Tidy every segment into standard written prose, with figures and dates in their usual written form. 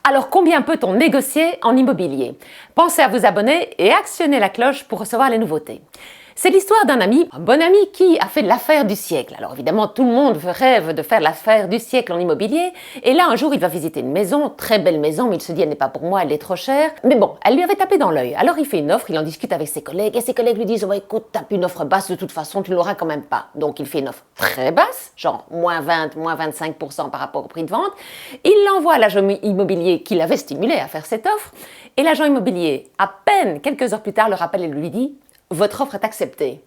Alors combien peut-on négocier en immobilier? Pensez à vous abonner et actionnez la cloche pour recevoir les nouveautés. C'est l'histoire d'un ami, un bon ami qui a fait l'affaire du siècle. Alors évidemment, tout le monde rêve de faire l'affaire du siècle en immobilier. Et là, un jour, il va visiter une maison, très belle maison, mais il se dit, elle n'est pas pour moi, elle est trop chère. Mais bon, elle lui avait tapé dans l'œil. Alors il fait une offre, il en discute avec ses collègues, et ses collègues lui disent, oh, écoute, tape une offre basse, de toute façon, tu ne l'auras quand même pas. Donc il fait une offre très basse, genre moins 20, moins 25% par rapport au prix de vente. Il l'envoie à l'agent immobilier qui l'avait stimulé à faire cette offre. Et l'agent immobilier, à peine quelques heures plus tard, le rappelle et lui dit, votre offre est acceptée.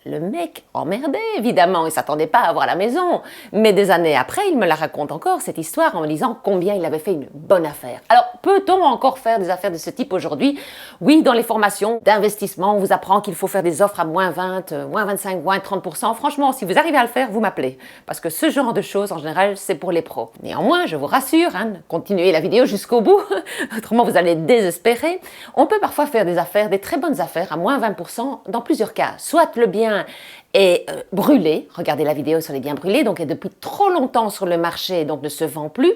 Le mec emmerdé, évidemment, il ne s'attendait pas à avoir la maison. Mais des années après, il me la raconte encore, cette histoire, en me disant combien il avait fait une bonne affaire. Alors, peut-on encore faire des affaires de ce type aujourd'hui? Oui, dans les formations d'investissement, on vous apprend qu'il faut faire des offres à moins 20, moins 25, moins 30%. Franchement, si vous arrivez à le faire, vous m'appelez. Parce que ce genre de choses, en général, c'est pour les pros. Néanmoins, je vous rassure, continuez la vidéo jusqu'au bout, autrement vous allez désespérer. On peut parfois faire des affaires, des très bonnes affaires, à moins 20% dans plusieurs cas. Soit le bien est brûlé, regardez la vidéo sur les biens brûlés, donc est depuis trop longtemps sur le marché, donc ne se vend plus.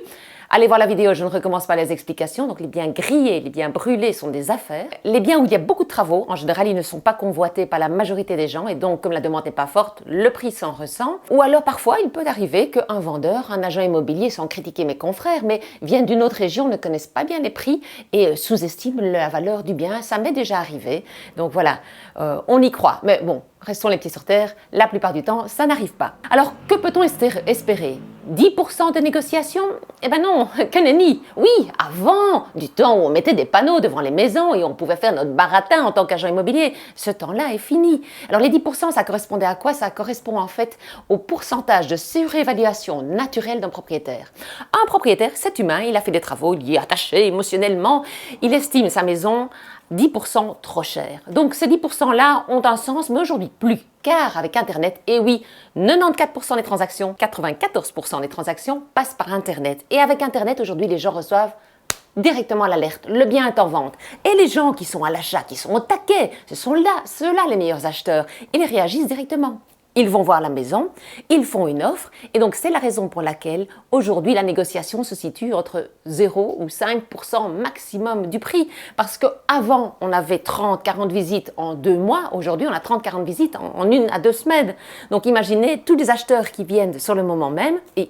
Allez voir la vidéo, je ne recommence pas les explications. Donc les biens grillés, les biens brûlés sont des affaires. Les biens où il y a beaucoup de travaux, en général, ils ne sont pas convoités par la majorité des gens et donc comme la demande n'est pas forte, le prix s'en ressent. Ou alors parfois, il peut arriver qu'un vendeur, un agent immobilier, sans critiquer mes confrères, mais viennent d'une autre région, ne connaissent pas bien les prix et sous-estiment la valeur du bien. Ça m'est déjà arrivé. Donc voilà, on y croit. Mais bon, restons les pieds sur terre, la plupart du temps, ça n'arrive pas. Alors, que peut-on espérer? 10% de négociation? Eh ben non, que nenni. Oui, avant, du temps où on mettait des panneaux devant les maisons et on pouvait faire notre baratin en tant qu'agent immobilier, ce temps-là est fini. Alors les 10%, ça correspondait à quoi? Ça correspond en fait au pourcentage de surévaluation naturelle d'un propriétaire. Un propriétaire, c'est humain, il a fait des travaux, il y est attaché émotionnellement, il estime sa maison 10% trop cher. Donc ces 10%-là ont un sens, mais aujourd'hui plus. Car avec Internet, et oui, 94% des transactions, 94% des transactions passent par Internet. Et avec Internet, aujourd'hui, les gens reçoivent directement l'alerte. Le bien est en vente. Et les gens qui sont à l'achat, qui sont au taquet, ce sont là, ceux-là les meilleurs acheteurs. Ils réagissent directement. Ils vont voir la maison, ils font une offre et donc c'est la raison pour laquelle aujourd'hui la négociation se situe entre 0 ou 5% maximum du prix. Parce qu'avant on avait 30-40 visites en 2 mois, aujourd'hui on a 30-40 visites en 1 à 2 semaines. Donc imaginez tous les acheteurs qui viennent sur le moment même et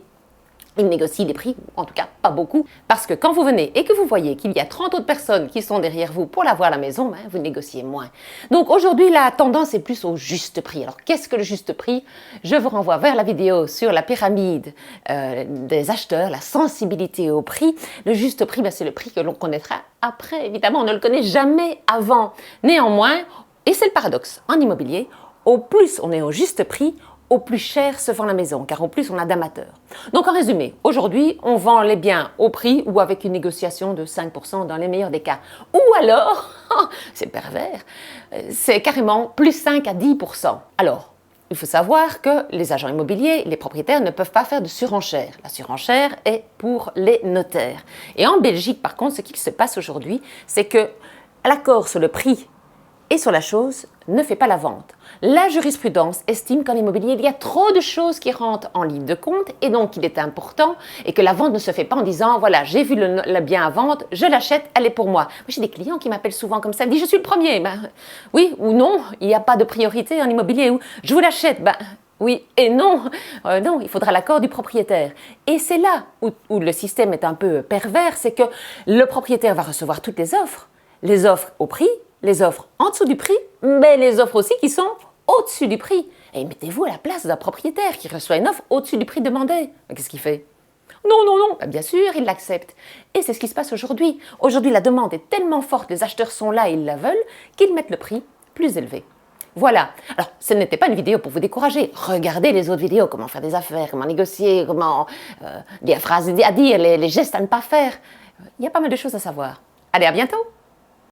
ils négocient les prix, en tout cas pas beaucoup, parce que quand vous venez et que vous voyez qu'il y a 30 autres personnes qui sont derrière vous pour la voir à la maison, vous négociez moins. Donc aujourd'hui, la tendance est plus au juste prix. Alors qu'est-ce que le juste prix? Je vous renvoie vers la vidéo sur la pyramide des acheteurs, la sensibilité au prix. Le juste prix, c'est le prix que l'on connaîtra après. Évidemment, on ne le connaît jamais avant. Néanmoins, et c'est le paradoxe en immobilier, au plus on est au juste prix, au plus cher se vend la maison, car au plus on a d'amateurs. Donc en résumé, aujourd'hui, on vend les biens au prix ou avec une négociation de 5% dans les meilleurs des cas. Ou alors, c'est pervers, c'est carrément plus 5 à 10%. Alors, il faut savoir que les agents immobiliers, les propriétaires ne peuvent pas faire de surenchère. La surenchère est pour les notaires. Et en Belgique, par contre, ce qui se passe aujourd'hui, c'est que l'accord sur le prix et sur la chose ne fait pas la vente. La jurisprudence estime qu'en immobilier, il y a trop de choses qui rentrent en ligne de compte et donc il est important et que la vente ne se fait pas en disant voilà, j'ai vu le bien à vente, je l'achète, elle est pour moi. Moi, j'ai des clients qui m'appellent souvent comme ça, ils me disent je suis le premier. Oui ou non, il n'y a pas de priorité en immobilier. Ou je vous l'achète. Oui et non. Non, il faudra l'accord du propriétaire. Et c'est là où le système est un peu pervers, c'est que le propriétaire va recevoir toutes les offres au prix, les offres en dessous du prix, mais les offres aussi qui sont au-dessus du prix. Et mettez-vous à la place d'un propriétaire qui reçoit une offre au-dessus du prix demandé. Qu'est-ce qu'il fait? Non, non, non. Bien sûr, il l'accepte. Et c'est ce qui se passe aujourd'hui. Aujourd'hui, la demande est tellement forte, les acheteurs sont là et ils la veulent, qu'ils mettent le prix plus élevé. Voilà. Alors, ce n'était pas une vidéo pour vous décourager. Regardez les autres vidéos, comment faire des affaires, comment négocier, comment des phrases à dire, les gestes à ne pas faire. Il y a pas mal de choses à savoir. Allez, à bientôt!